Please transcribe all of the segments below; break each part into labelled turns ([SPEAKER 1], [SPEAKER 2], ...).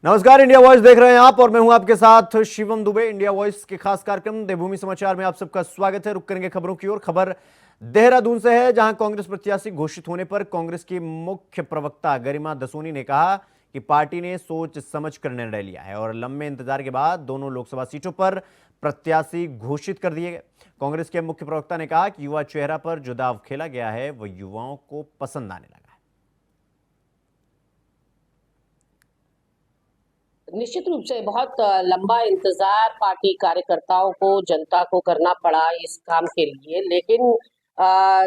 [SPEAKER 1] नमस्कार, India voice देख रहे हैं आप और मैं हूं आपके साथ शिवम दुबे। इंडिया वॉइस के खास कार्यक्रम देवभूमि समाचार में आप सबका स्वागत है। रुक करेंगे खबरों की ओर। खबर देहरादून से है, जहां कांग्रेस प्रत्याशी घोषित होने पर कांग्रेस की मुख्य प्रवक्ता गरिमा दसोनी ने कहा कि पार्टी ने सोच समझ कर निर्णय लिया है और लंबे इंतजार के बाद दोनों लोकसभा सीटों पर प्रत्याशी घोषित कर दिए गए। कांग्रेस के मुख्य प्रवक्ता ने कहा कि युवा चेहरा पर जो दाव खेला गया है वह युवाओं को पसंद आने लगा।
[SPEAKER 2] निश्चित रूप से बहुत लंबा इंतजार पार्टी कार्यकर्ताओं को, जनता को करना पड़ा इस काम के लिए, लेकिन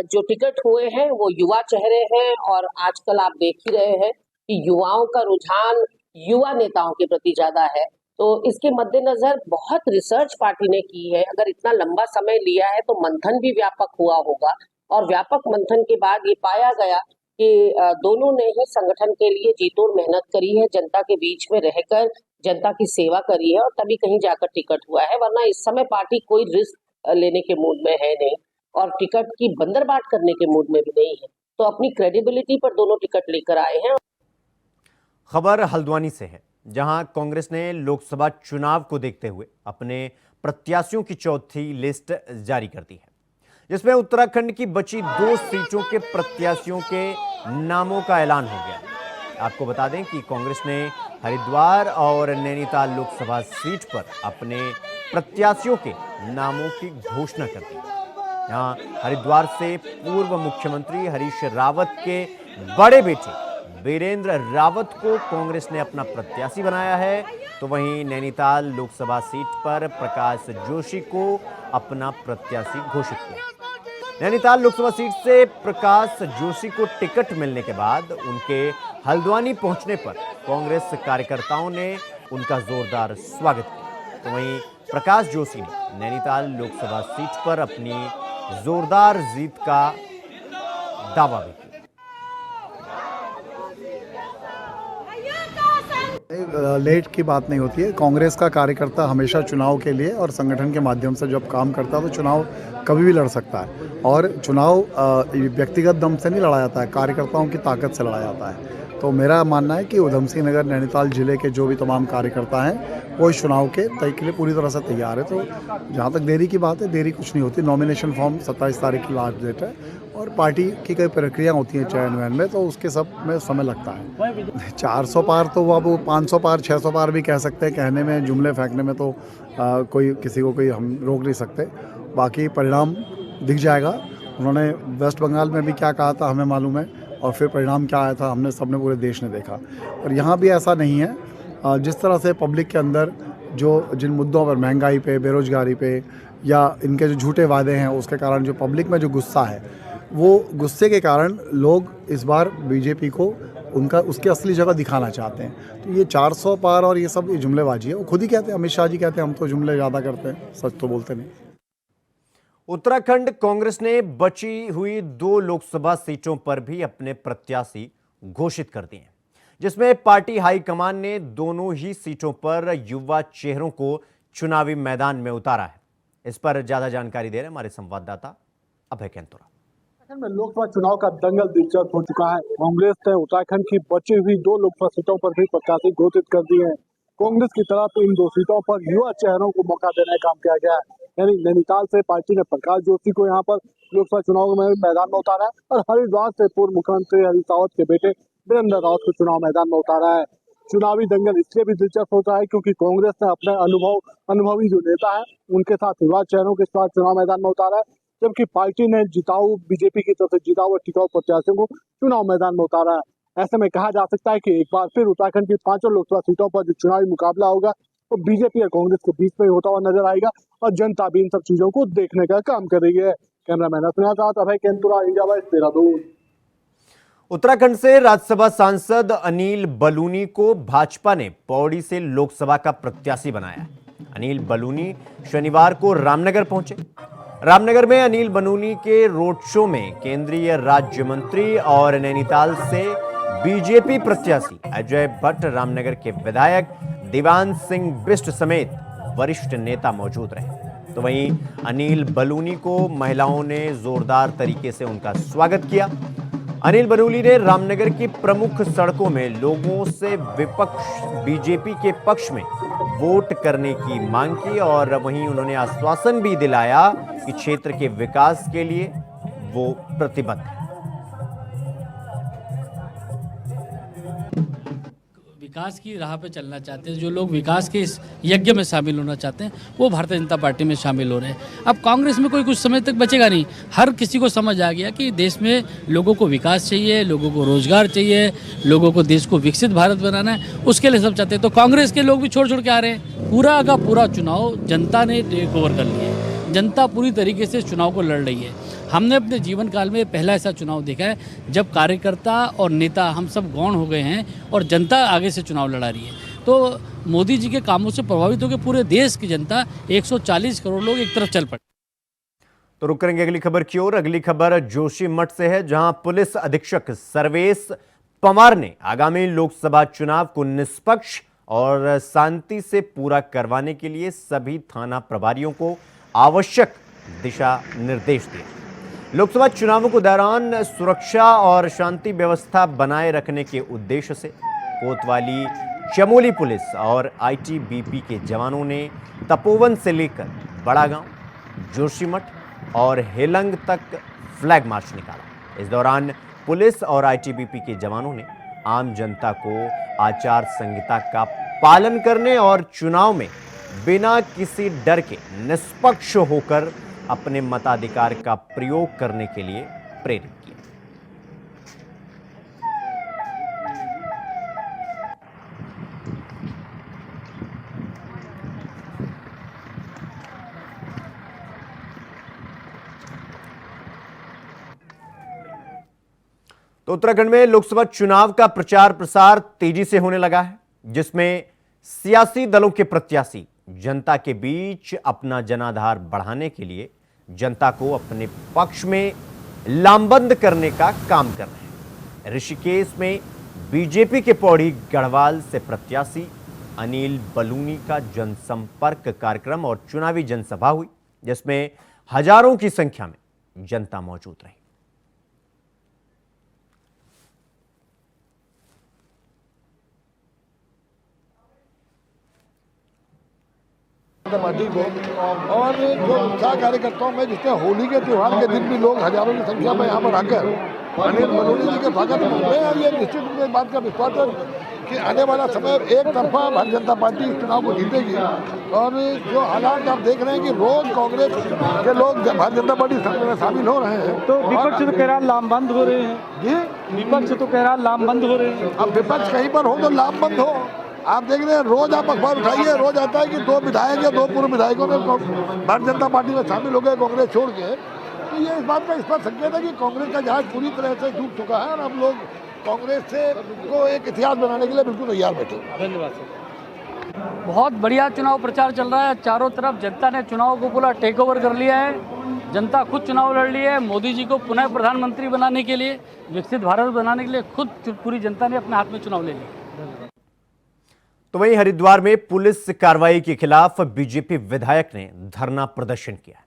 [SPEAKER 2] जो टिकट हुए हैं वो युवा चेहरे हैं और आजकल आप देख ही रहे हैं कि युवाओं का रुझान युवा नेताओं के प्रति ज्यादा है। तो इसके मद्देनजर बहुत रिसर्च पार्टी ने की है। अगर इतना लंबा समय लिया है तो मंथन भी व्यापक हुआ होगा और व्यापक मंथन के बाद ये पाया गया कि दोनों ने ही संगठन के लिए जी तोड़ मेहनत करी है, जनता के बीच में रहकर जनता की सेवा करी है और तभी कहीं जाकर टिकट हुआ है। वरना इस समय पार्टी कोई रिस्क लेने के मूड में है नहीं और टिकट की बंदरबाट करने के मूड में भी नहीं है। तो अपनी क्रेडिबिलिटी पर दोनों टिकट लेकर आए हैं।
[SPEAKER 1] खबर हल्द्वानी से है, जहां कांग्रेस ने लोकसभा चुनाव को देखते हुए अपने प्रत्याशियों की चौथी लिस्ट जारी कर दी है, जिसमें उत्तराखंड की बची 2 सीटों के प्रत्याशियों के नामों का ऐलान हो गया। आपको बता दें कि कांग्रेस ने हरिद्वार और नैनीताल लोकसभा सीट पर अपने प्रत्याशियों के नामों की घोषणा कर दी। यहां हरिद्वार से पूर्व मुख्यमंत्री हरीश रावत के बड़े बेटे वीरेंद्र रावत को कांग्रेस ने अपना प्रत्याशी बनाया है, तो वहीं नैनीताल लोकसभा सीट पर प्रकाश जोशी को अपना प्रत्याशी घोषित किया। नैनीताल लोकसभा सीट से प्रकाश जोशी को टिकट मिलने के बाद उनके हल्द्वानी पहुंचने पर कांग्रेस कार्यकर्ताओं ने उनका जोरदार स्वागत किया। तो वहीं प्रकाश जोशी ने नैनीताल लोकसभा सीट पर अपनी जोरदार जीत का दावा भी किया।
[SPEAKER 3] लेट की बात नहीं होती है। कांग्रेस का कार्यकर्ता हमेशा चुनाव के लिए और संगठन के माध्यम से जब काम करता है तो चुनाव कभी भी लड़ सकता है और चुनाव व्यक्तिगत दम से नहीं लड़ा जाता है, कार्यकर्ताओं की ताकत से लड़ा जाता है। तो मेरा मानना है कि उधम सिंह नगर नैनीताल जिले के जो भी तमाम कार्यकर्ता हैं वो इस चुनाव के तय के लिए पूरी तरह से तैयार है। तो जहाँ तक देरी की बात है, देरी कुछ नहीं होती। नॉमिनेशन फॉर्म 27 तारीख की लास्ट डेट है और पार्टी की कई प्रक्रिया होती हैं चयन वयन में, तो उसके सब में समय लगता है। 400 पार तो वो अब 500 पार 600 पार भी कह सकते हैं, कहने में जुमले फेंकने में तो कोई किसी को कोई हम रोक नहीं सकते। बाकी परिणाम दिख जाएगा। उन्होंने वेस्ट बंगाल में भी क्या कहा था हमें मालूम है और फिर परिणाम क्या आया था हमने सबने पूरे देश ने देखा। और यहाँ भी ऐसा नहीं है। जिस तरह से पब्लिक के अंदर जिन मुद्दों पर, महंगाई पे, बेरोजगारी पे या इनके जो झूठे वादे हैं उसके कारण जो पब्लिक में जो गुस्सा है, वो गुस्से के कारण लोग इस बार बीजेपी को उसकी असली जगह दिखाना चाहते हैं। तो ये 400 पार और ये सब ये जुमलेबाजी है। वो खुद ही कहते हैं, अमित शाह जी कहते हैं हम तो जुमले ज़्यादा करते हैं, सच तो बोलते नहीं।
[SPEAKER 1] उत्तराखंड कांग्रेस ने बची हुई 2 लोकसभा सीटों पर भी अपने प्रत्याशी घोषित कर दिए, जिसमें पार्टी हाईकमान ने दोनों ही सीटों पर युवा चेहरों को चुनावी मैदान में उतारा है। इस पर ज्यादा जानकारी दे रहे हैं हमारे संवाददाता अभय कैंतुरा।
[SPEAKER 4] में लोकसभा चुनाव का दंगल दिलचस्प हो चुका है। कांग्रेस ने उत्तराखंड की बची हुई 2 लोकसभा सीटों पर भी प्रत्याशी घोषित कर दिए हैं। कांग्रेस की तरफ इन 2 सीटों पर युवा चेहरों को मौका देने का काम किया गया है। यानी नैनीताल से पार्टी ने प्रकाश जोशी को यहाँ पर लोकसभा चुनाव में मैदान में उतारा है और हरिद्वार से पूर्व मुख्यमंत्री हरीश रावत के बेटे वीरेंद्र रावत को चुनाव मैदान में उतारा है। चुनावी दंगल इसलिए भी दिलचस्प होता है क्योंकि कांग्रेस ने अपने अनुभवी जो नेता है उनके साथ युवा चेहरों के साथ चुनाव मैदान में उतारा है, जबकि पार्टी ने बीजेपी की तरफ से जिताऊ और टिकाऊ प्रत्याशियों को चुनाव मैदान में उतारा है। ऐसे में कहा जा सकता है कि एक बार फिर उत्तराखंड की 5 लोकसभा सीटों पर जो चुनावी मुकाबला होगा वो बीजेपी और कांग्रेस के बीच में होता हुआ नजर आएगा और जनता भी इन सब चीजों को देखने का काम कर रही है। कैमरामैन अपने साथ अभय कैंतुरा, इंडिया वॉइस, देहरादून।
[SPEAKER 1] उत्तराखंड से राज्यसभा सांसद अनिल बलूनी को भाजपा ने पौड़ी से लोकसभा का प्रत्याशी बनाया। अनिल बलूनी शनिवार को रामनगर पहुंचे। रामनगर में अनिल बलूनी के रोड शो में केंद्रीय राज्य मंत्री और नैनीताल से बीजेपी प्रत्याशी अजय भट्ट, रामनगर के विधायक दीवान सिंह बिष्ट समेत वरिष्ठ नेता मौजूद रहे। तो वहीं अनिल बलूनी को महिलाओं ने जोरदार तरीके से उनका स्वागत किया। अनिल बलूनी ने रामनगर की प्रमुख सड़कों में लोगों से विपक्ष बीजेपी के पक्ष में वोट करने की मांग की और वहीं उन्होंने आश्वासन भी दिलाया कि क्षेत्र के विकास के लिए वो प्रतिबद्ध है।
[SPEAKER 5] विकास की राह पे चलना चाहते हैं, जो लोग विकास के इस यज्ञ में शामिल होना चाहते हैं वो भारतीय जनता पार्टी में शामिल हो रहे हैं। अब कांग्रेस में कोई कुछ समय तक बचेगा नहीं। हर किसी को समझ आ गया कि देश में लोगों को विकास चाहिए, लोगों को रोजगार चाहिए, लोगों को देश को विकसित भारत बनाना है, उसके लिए सब चाहते हैं। तो कांग्रेस के लोग भी छोड़ के आ रहे हैं। पूरा का पूरा चुनाव जनता ने टेक ओवर कर लिया है। जनता पूरी तरीके से चुनाव को लड़ रही है। हमने अपने जीवन काल में पहला ऐसा चुनाव देखा है जब कार्यकर्ता और नेता हम सब गौण हो गए हैं और जनता आगे से चुनाव लड़ा रही है। तो मोदी जी के कामों से प्रभावित होकर पूरे देश की जनता 140 करोड़ लोग एक तरफ चल पड़े।
[SPEAKER 1] तो रुक करेंगे अगली खबर की ओर। अगली खबर जोशीमठ से है, जहां पुलिस अधीक्षक सर्वेश पवार ने आगामी लोकसभा चुनाव को निष्पक्ष और शांति से पूरा करवाने के लिए सभी थाना प्रभारियों को आवश्यक दिशा निर्देश दिए। लोकसभा चुनावों के दौरान सुरक्षा और शांति व्यवस्था बनाए रखने के उद्देश्य से कोतवाली, चमोली पुलिस और आईटीबीपी के जवानों ने तपोवन से लेकर बड़ा गांव, जोशीमठ और हेलंग तक फ्लैग मार्च निकाला। इस दौरान पुलिस और आईटीबीपी के जवानों ने आम जनता को आचार संहिता का पालन करने और चुनाव में बिना किसी डर के निष्पक्ष होकर अपने मताधिकार का प्रयोग करने के लिए प्रेरित किया। तो उत्तराखंड में लोकसभा चुनाव का प्रचार प्रसार तेजी से होने लगा है, जिसमें सियासी दलों के प्रत्याशी जनता के बीच अपना जनाधार बढ़ाने के लिए जनता को अपने पक्ष में लामबंद करने का काम कर रहे हैं। ऋषिकेश में बीजेपी के पौड़ी गढ़वाल से प्रत्याशी अनिल बलूनी का जनसंपर्क कार्यक्रम और चुनावी जनसभा हुई, जिसमें हजारों की संख्या में जनता मौजूद रही।
[SPEAKER 6] पार्टी को और जो उत्साह कार्यकर्ताओं में, जिसमें होली के त्यौहार के दिन भी लोग हजारों की संख्या में यहाँ पर आकर अनिल बलूनी जी के स्वागत में हुए हैं। ये निश्चित रूप से इस बात का विश्वास है कि आने वाला समय एक तरफा भारतीय जनता पार्टी इस चुनाव को जीतेगी। और जो हालात आप देख रहे हैं कि रोज कांग्रेस के लोग भारतीय जनता पार्टी में शामिल हो रहे हैं,
[SPEAKER 4] तो विपक्ष तो कह रहा लामबंद हो रहे हैं।
[SPEAKER 6] जी,
[SPEAKER 4] विपक्ष तो कह रहा लामबंद हो रहे हैं।
[SPEAKER 6] अब विपक्ष कहीं पर हो तो लामबंद हो। आप देख रहे हैं रोज आप अखबार उठाइए, रोज आता है कि 2 विधायक या 2 पूर्व विधायकों ने भारतीय जनता पार्टी में शामिल हो गए कांग्रेस छोड़ के। तो ये इस बात का स्पष्ट संकेत है कि कांग्रेस का जहाज पूरी तरह से डूब चुका है और हम लोग कांग्रेस से को एक इतिहास बनाने के लिए बिल्कुल तैयार बैठे।
[SPEAKER 5] धन्यवाद सर। बहुत बढ़िया चुनाव प्रचार चल रहा है। चारों तरफ जनता ने चुनाव को पूरा टेक ओवर कर लिया है। जनता खुद चुनाव लड़ रही है। मोदी जी को पुनः प्रधानमंत्री बनाने के लिए, विकसित भारत बनाने के लिए खुद पूरी जनता ने अपने हाथ में चुनाव ले लिया।
[SPEAKER 1] तो वहीं हरिद्वार में पुलिस कार्रवाई के खिलाफ बीजेपी विधायक ने धरना प्रदर्शन किया।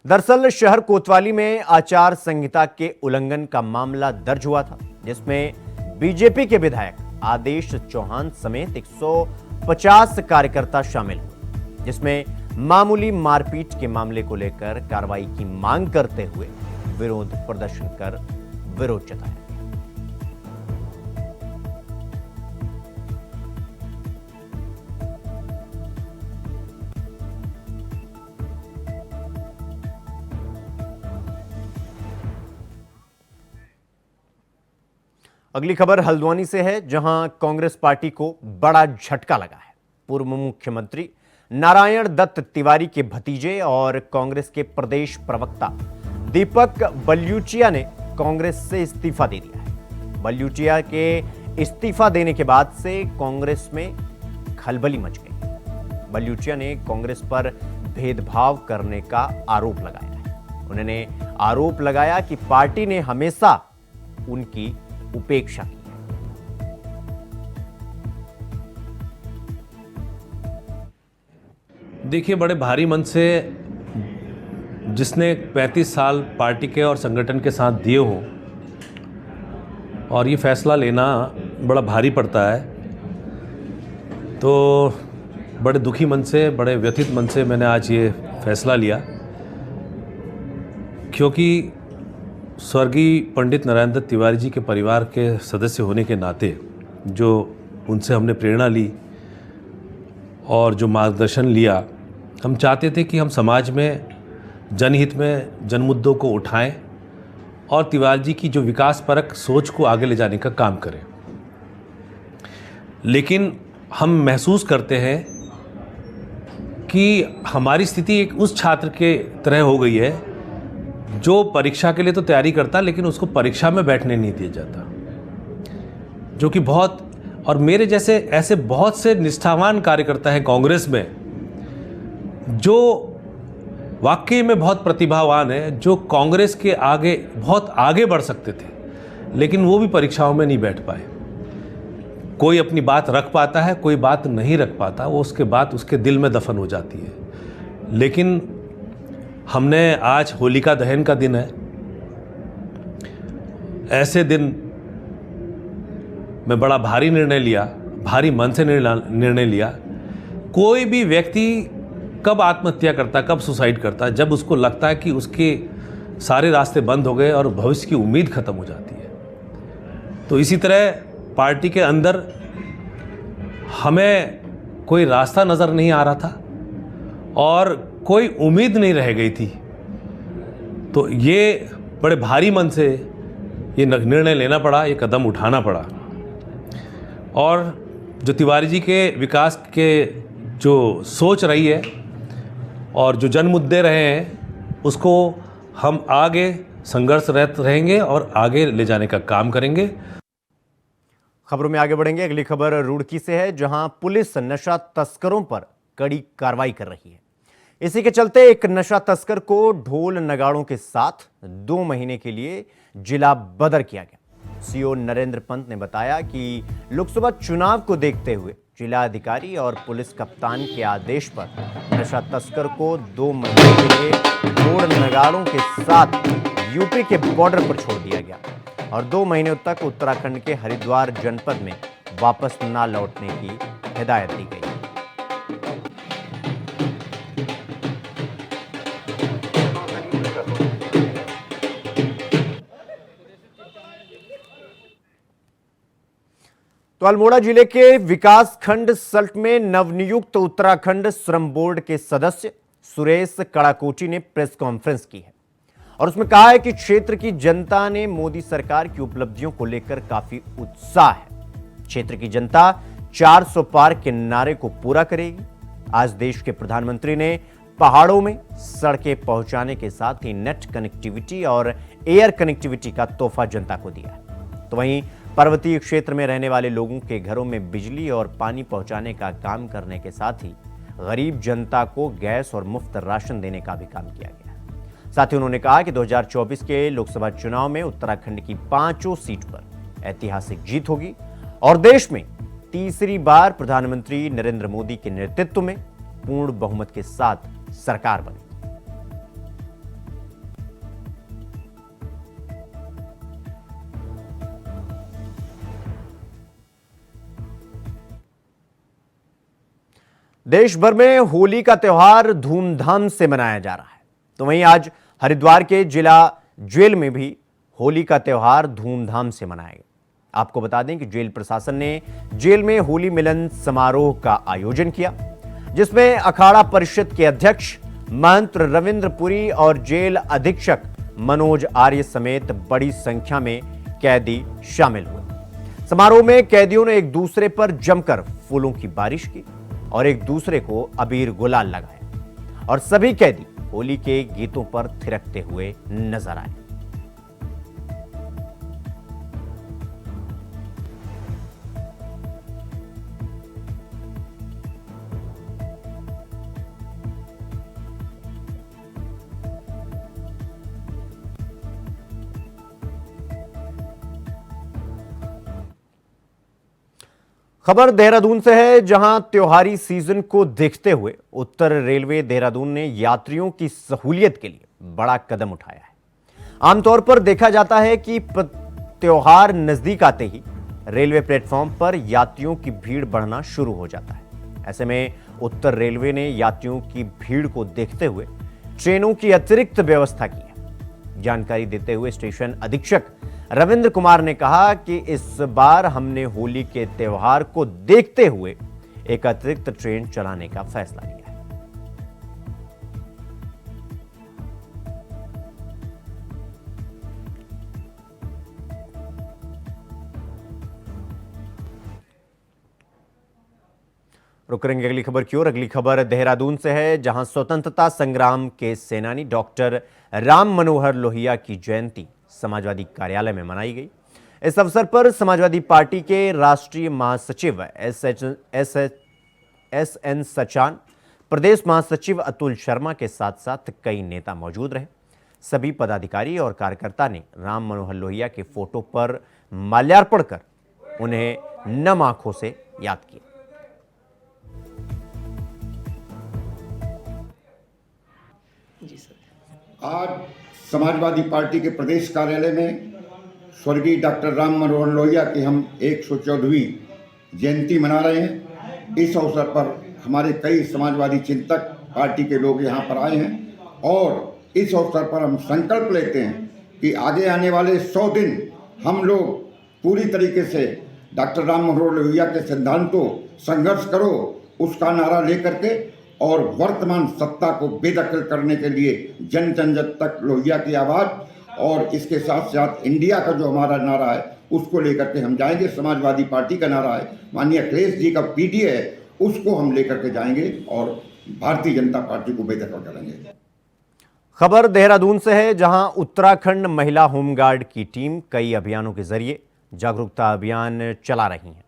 [SPEAKER 1] दरअसल शहर कोतवाली में आचार संहिता के उल्लंघन का मामला दर्ज हुआ था, जिसमें बीजेपी के विधायक आदेश चौहान समेत 150 कार्यकर्ता शामिल हुए, जिसमें मामूली मारपीट के मामले को लेकर कार्रवाई की मांग करते हुए विरोध प्रदर्शन कर विरोध जताया। अगली खबर हल्द्वानी से है, जहां कांग्रेस पार्टी को बड़ा झटका लगा है। पूर्व मुख्यमंत्री नारायण दत्त तिवारी के भतीजे और कांग्रेस के प्रदेश प्रवक्ता दीपक बल्यूचिया ने कांग्रेस से इस्तीफा दे दिया है। बल्यूचिया के इस्तीफा देने के बाद से कांग्रेस में खलबली मच गई। बल्यूचिया ने कांग्रेस पर भेदभाव करने का आरोप लगाया है। उन्होंने आरोप लगाया कि पार्टी ने हमेशा उनकी उपेक्षा की।
[SPEAKER 7] देखिए, बड़े भारी मन से जिसने 35 साल पार्टी के और संगठन के साथ दिए हों, और ये फैसला लेना बड़ा भारी पड़ता है। तो बड़े दुखी मन से, बड़े व्यथित मन से मैंने आज ये फैसला लिया, क्योंकि स्वर्गीय पंडित नरेंद्र दत्त तिवारी जी के परिवार के सदस्य होने के नाते जो उनसे हमने प्रेरणा ली और जो मार्गदर्शन लिया, हम चाहते थे कि हम समाज में जनहित में जनमुद्दों को उठाएं और तिवारी जी की जो विकासपरक सोच को आगे ले जाने का काम करें। लेकिन हम महसूस करते हैं कि हमारी स्थिति एक उस छात्र के तरह हो गई है जो परीक्षा के लिए तो तैयारी करता, लेकिन उसको परीक्षा में बैठने नहीं दिया जाता, जो कि बहुत, और मेरे जैसे ऐसे बहुत से निष्ठावान कार्यकर्ता हैं कांग्रेस में जो वाकई में बहुत प्रतिभावान है, जो कांग्रेस के आगे बहुत आगे बढ़ सकते थे, लेकिन वो भी परीक्षाओं में नहीं बैठ पाए। कोई अपनी बात रख पाता है, कोई बात नहीं रख पाता, वो उसके बात उसके दिल में दफन हो जाती है। लेकिन हमने आज होलिका दहन का दिन है, ऐसे दिन में बड़ा भारी निर्णय लिया, भारी मन से निर्णय लिया। कोई भी व्यक्ति कब आत्महत्या करता, कब सुसाइड करता, जब उसको लगता है कि उसके सारे रास्ते बंद हो गए और भविष्य की उम्मीद खत्म हो जाती है। तो इसी तरह पार्टी के अंदर हमें कोई रास्ता नज़र नहीं आ रहा था और कोई उम्मीद नहीं रह गई थी। तो ये बड़े भारी मन से ये निर्णय लेना पड़ा, ये कदम उठाना पड़ा। और जो तिवारी जी के विकास के जो सोच रही है और जो जन मुद्दे रहे हैं, उसको हम आगे संघर्षरत रहेंगे और आगे ले जाने का काम करेंगे।
[SPEAKER 1] खबरों में आगे बढ़ेंगे। अगली खबर रुड़की से है, जहां पुलिस नशा तस्करों पर कड़ी कार्रवाई कर रही है। इसी के चलते एक नशा तस्कर को ढोल नगाड़ों के साथ 2 महीने के लिए जिला बदर किया गया। सीओ नरेंद्र पंत ने बताया कि लोकसभा चुनाव को देखते हुए जिला अधिकारी और पुलिस कप्तान के आदेश पर नशा तस्कर को 2 महीने के लिए ढोल नगाड़ों के साथ यूपी के बॉर्डर पर छोड़ दिया गया और 2 महीने तक उत्तराखंड के हरिद्वार जनपद में वापस न लौटने की हिदायत दी गई। तो अल्मोड़ा जिले के विकास खंड सल्ट में नवनियुक्त उत्तराखंड श्रम बोर्ड के सदस्य सुरेश कड़ाकोटी ने प्रेस कॉन्फ्रेंस की है और उसमें कहा है कि क्षेत्र की जनता ने मोदी सरकार की उपलब्धियों को लेकर काफी उत्साह है। क्षेत्र की जनता 400 पार के नारे को पूरा करेगी। आज देश के प्रधानमंत्री ने पहाड़ों में सड़कें पहुंचाने के साथ ही नेट कनेक्टिविटी और एयर कनेक्टिविटी का तोहफा जनता को दिया है। तो वहीं पर्वतीय क्षेत्र में रहने वाले लोगों के घरों में बिजली और पानी पहुंचाने का काम करने के साथ ही गरीब जनता को गैस और मुफ्त राशन देने का भी काम किया गया है। साथ ही उन्होंने कहा कि 2024 के लोकसभा चुनाव में उत्तराखंड की 5 सीट पर ऐतिहासिक जीत होगी और देश में तीसरी बार प्रधानमंत्री नरेंद्र मोदी के नेतृत्व में पूर्ण बहुमत के साथ सरकार बनी। देश भर में होली का त्यौहार धूमधाम से मनाया जा रहा है। तो वहीं आज हरिद्वार के जिला जेल में भी होली का त्यौहार धूमधाम से मनाया गया। आपको बता दें कि जेल प्रशासन ने जेल में होली मिलन समारोह का आयोजन किया, जिसमें अखाड़ा परिषद के अध्यक्ष महंत रविंद्र पुरी और जेल अधीक्षक मनोज आर्य समेत बड़ी संख्या में कैदी शामिल हुए। समारोह में कैदियों ने एक दूसरे पर जमकर फूलों की बारिश की और एक दूसरे को अबीर गुलाल लगाया और सभी कैदी होली के गीतों पर थिरकते हुए नजर आए। खबर देहरादून से है, जहां त्योहारी सीजन को देखते हुए उत्तर रेलवे देहरादून ने यात्रियों की सहूलियत के लिए बड़ा कदम उठाया है। आमतौर पर देखा जाता है कि त्योहार नजदीक आते ही रेलवे प्लेटफॉर्म पर यात्रियों की भीड़ बढ़ना शुरू हो जाता है। ऐसे में उत्तर रेलवे ने यात्रियों की भीड़ को देखते हुए ट्रेनों की अतिरिक्त व्यवस्था की है। जानकारी देते हुए स्टेशन अधीक्षक रविंद्र कुमार ने कहा कि इस बार हमने होली के त्योहार को देखते हुए एक अतिरिक्त ट्रेन चलाने का फैसला लिया है। रुक करेंगे अगली खबर की ओर। अगली खबर देहरादून से है, जहां स्वतंत्रता संग्राम के सेनानी डॉक्टर राम मनोहर लोहिया की जयंती समाजवादी कार्यालय में मनाई गई। इस अवसर पर समाजवादी पार्टी के राष्ट्रीय महासचिव एस.एन. सचान, प्रदेश महासचिव अतुल शर्मा के साथ साथ कई नेता मौजूद रहे। सभी पदाधिकारी और कार्यकर्ता ने राम मनोहर लोहिया के फोटो पर माल्यार्पण कर उन्हें नम आंखों से याद किया।
[SPEAKER 8] आज समाजवादी पार्टी के प्रदेश कार्यालय में स्वर्गीय डॉक्टर राम मनोहर लोहिया की हम 114वीं जयंती मना रहे हैं। इस अवसर पर हमारे कई समाजवादी चिंतक पार्टी के लोग यहाँ पर आए हैं और इस अवसर पर हम संकल्प लेते हैं कि आगे आने वाले 100 दिन हम लोग पूरी तरीके से डॉक्टर राम मनोहर लोहिया के सिद्धांतों संघर्ष करो उसका नारा लेकर के और वर्तमान सत्ता को बेदखल करने के लिए जन जन तक लोहिया की आवाज़ और इसके साथ साथ इंडिया का जो हमारा नारा है उसको लेकर के हम जाएंगे। समाजवादी पार्टी का नारा है, माननीय अखिलेश जी का पीडीए है, उसको हम लेकर के जाएंगे और भारतीय जनता पार्टी को बेदखल करेंगे।
[SPEAKER 1] खबर देहरादून से है, जहां उत्तराखंड महिला होमगार्ड की टीम कई अभियानों के जरिए जागरूकता अभियान चला रही है।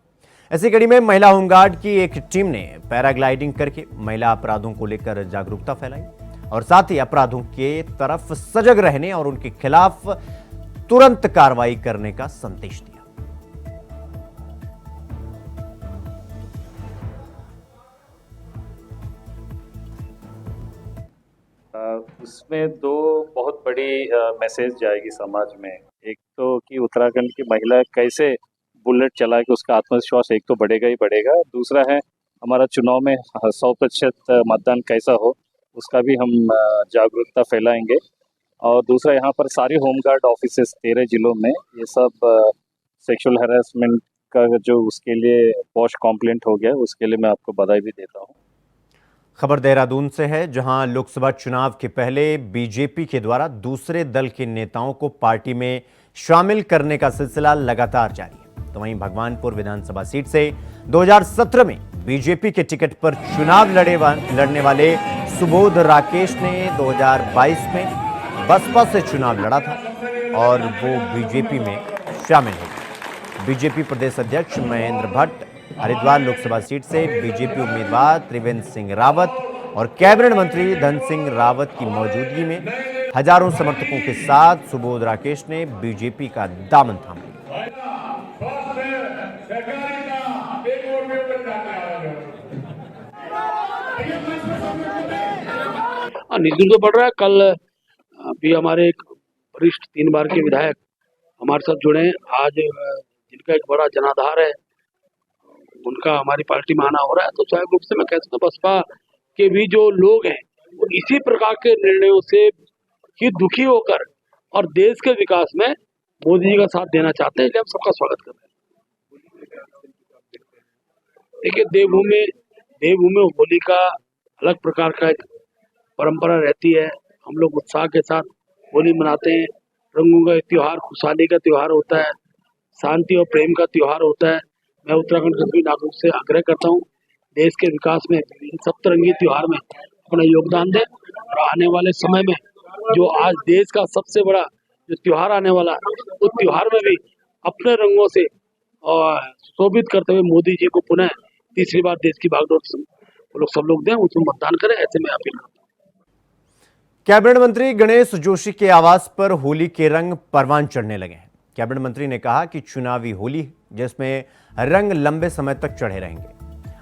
[SPEAKER 1] ऐसी कड़ी में महिला होमगार्ड की एक टीम ने पैराग्लाइडिंग करके महिला अपराधों को लेकर जागरूकता फैलाई और साथ ही अपराधों के तरफ सजग रहने और उनके खिलाफ तुरंत कार्रवाई करने का संदेश दिया।
[SPEAKER 9] उसमें दो बहुत बड़ी मैसेज जाएगी समाज में। एक तो कि उत्तराखंड की महिला कैसे बुलेट चला के उसका आत्मविश्वास एक तो बढ़ेगा ही बढ़ेगा। दूसरा है हमारा चुनाव में 100% मतदान कैसा हो उसका भी हम जागरूकता फैलाएंगे। और दूसरा यहाँ पर सारे होमगार्ड ऑफिसेस 13 जिलों में ये सब सेक्सुअल हैरेसमेंट का जो उसके लिए पॉश कंप्लेंट हो गया उसके लिए मैं आपको बधाई भी देता हूँ।
[SPEAKER 1] खबर देहरादून से है, जहां लोकसभा चुनाव के पहले बीजेपी के द्वारा दूसरे दल के नेताओं को पार्टी में शामिल करने का सिलसिला लगातार जारी है। तो वहीं भगवानपुर विधानसभा सीट से 2017 में बीजेपी के टिकट पर चुनाव लड़ने वाले सुबोध राकेश ने 2022 में बसपा से चुनाव लड़ा था और वो बीजेपी में शामिल हो गए। बीजेपी प्रदेश अध्यक्ष महेंद्र भट्ट हरिद्वार लोकसभा सीट से बीजेपी उम्मीदवार त्रिवेंद्र सिंह रावत और कैबिनेट मंत्री धन सिंह रावत की मौजूदगी में हजारों समर्थकों के साथ सुबोध राकेश ने बीजेपी का दामन थाम लिया।
[SPEAKER 10] निधि तो बढ़ रहा है। कल भी हमारे एक वरिष्ठ 3 बार के विधायक हमारे साथ जुड़े हैं। आज जिनका एक बड़ा जनाधार है उनका हमारी पार्टी में आना हो रहा है। तो स्वाभाविक रूप से मैं कह सकता हूँ बसपा के भी जो लोग हैं वो इसी प्रकार के निर्णयों से ही दुखी होकर और देश के विकास में मोदी जी का साथ देना चाहते हैं, इसलिए हम सबका स्वागत कर रहे हैं। देखिए देवभूमि होली का अलग प्रकार का एक परंपरा रहती है। हम लोग उत्साह के साथ होली मनाते हैं। रंगों का त्योहार, खुशहाली का त्योहार होता है, शांति और प्रेम का त्योहार होता है। मैं उत्तराखंड के सभी नागरिक से आग्रह करता हूँ देश के विकास में इन सप्तरंगी त्योहार में अपना योगदान दें और आने वाले समय में जो आज देश का सबसे बड़ा जो त्योहार आने वाला है उस त्योहार में भी अपने रंगों से सुशोभित करते हुए मोदी जी को पुनः तीसरी बार देश की बागडोर वो लोग सब लोग दें, उसमें मतदान करें, ऐसे में अपील करता हूं।
[SPEAKER 1] कैबिनेट मंत्री गणेश जोशी के आवास पर होली के रंग परवान चढ़ने लगे हैं। कैबिनेट मंत्री ने कहा कि चुनावी होली जिसमें रंग लंबे समय तक चढ़े रहेंगे।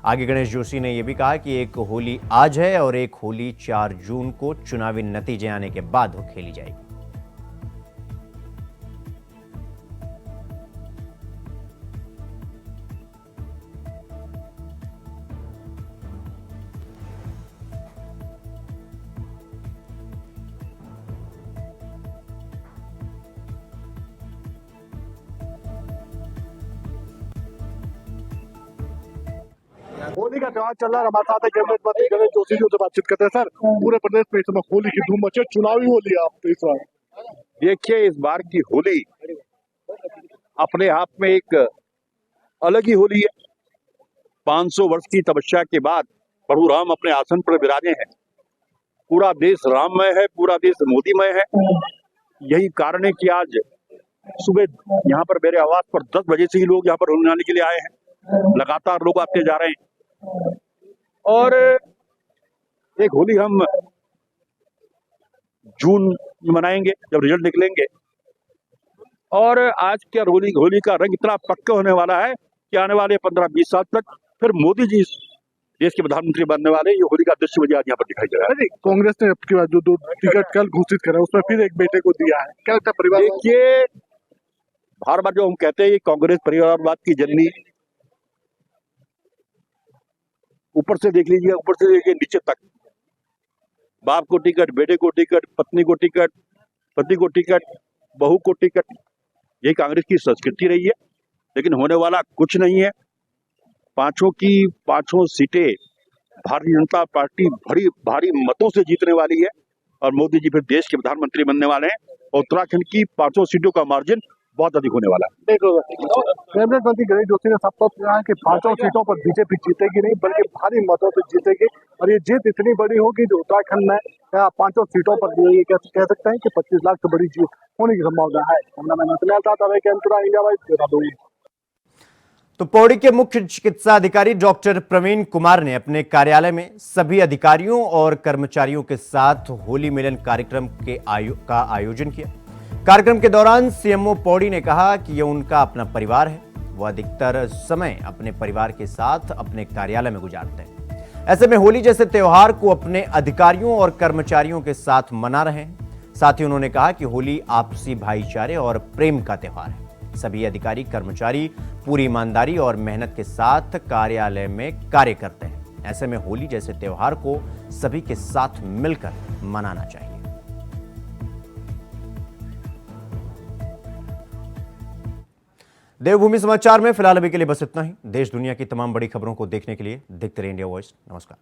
[SPEAKER 1] आगे गणेश जोशी ने यह भी कहा कि एक होली आज है और एक होली 4 जून को चुनावी नतीजे आने के बाद खेली जाएगी।
[SPEAKER 4] होली का त्योहार चल रहा है, हमारे साथ है कैबिनेट मंत्री गणेश जोशी जी, उनसे बातचीत करते हैं। सर, पूरे प्रदेश में इस समय होली की धूम मची है, चुनावी होली है आप इस बार।
[SPEAKER 11] देखिए, इस बार की होली अपने आप में एक अलग ही होली है। 500 वर्ष की तपस्या के बाद प्रभु राम अपने आसन पर विराजे हैं। पूरा देश राममय है, पूरा देश मोदीमय है। यही कारण है कि आज सुबह यहाँ पर मेरे आवास पर 10 बजे से ही लोग यहाँ पर होली मनाने के लिए आए हैं। लगातार लोग आते जा रहे हैं और एक होली हम जून में मनाएंगे जब रिजल्ट निकलेंगे। और आज के होली का रंग इतना पक्का होने वाला है कि आने वाले 15-20 साल तक फिर मोदी जी देश के प्रधानमंत्री बनने वाले। ये होली का दृश्य मुझे आज यहाँ पर दिखाई दे रहा है।
[SPEAKER 4] कांग्रेस ने अब की बार जो 2 टिकट कल घोषित करा, उसमें फिर एक बेटे को दिया है, क्या लगता है परिवार?
[SPEAKER 11] देखिए, बार बार जो हम कहते हैं कि कांग्रेस परिवारवाद की जननी, ऊपर से देख लीजिए, ऊपर से देखिए नीचे तक, बाप को टिकट, बेटे को टिकट, पत्नी को टिकट, पति को टिकट, बहू को टिकट, यही कांग्रेस की संस्कृति रही है। लेकिन होने वाला कुछ नहीं है। 5 सीटें भारतीय जनता पार्टी भारी मतों से जीतने वाली है और मोदी जी फिर देश के प्रधानमंत्री बनने वाले हैं। और उत्तराखंड की 5 सीटों का मार्जिन बहुत अधिक होने वाला है।
[SPEAKER 4] कैबिनेट मंत्री गणेश जोशी ने सबको कहा कि 5 सीटों पर बीजेपी जीतेगी नहीं, बल्कि भारी मतों से जीतेगी। और ये जीत इतनी बड़ी होगी जो उत्तराखंड में 5 सीटों पर ये कह सकते हैं कि 25 लाख से बड़ी जीत होने की संभावना है। India wise.
[SPEAKER 1] तो पौड़ी के मुख्य चिकित्सा अधिकारी डॉक्टर प्रवीण कुमार ने अपने कार्यालय में सभी अधिकारियों और कर्मचारियों के साथ होली मिलन कार्यक्रम का आयोजन किया। कार्यक्रम के दौरान सीएमओ पौड़ी ने कहा कि यह उनका अपना परिवार है, वह अधिकतर समय अपने परिवार के साथ अपने कार्यालय में गुजारते हैं। ऐसे में होली जैसे त्योहार को अपने अधिकारियों और कर्मचारियों के साथ मना रहे हैं। साथ ही उन्होंने कहा कि होली आपसी भाईचारे और प्रेम का त्योहार है। सभी अधिकारी कर्मचारी पूरी ईमानदारी और मेहनत के साथ कार्यालय में कार्य करते हैं। ऐसे में होली जैसे त्योहार को सभी के साथ मिलकर मनाना चाहिए। देवभूमि समाचार में फिलहाल अभी के लिए बस इतना ही। देश दुनिया की तमाम बड़ी खबरों को देखने के लिए देखते रहिए इंडिया वॉइस। नमस्कार।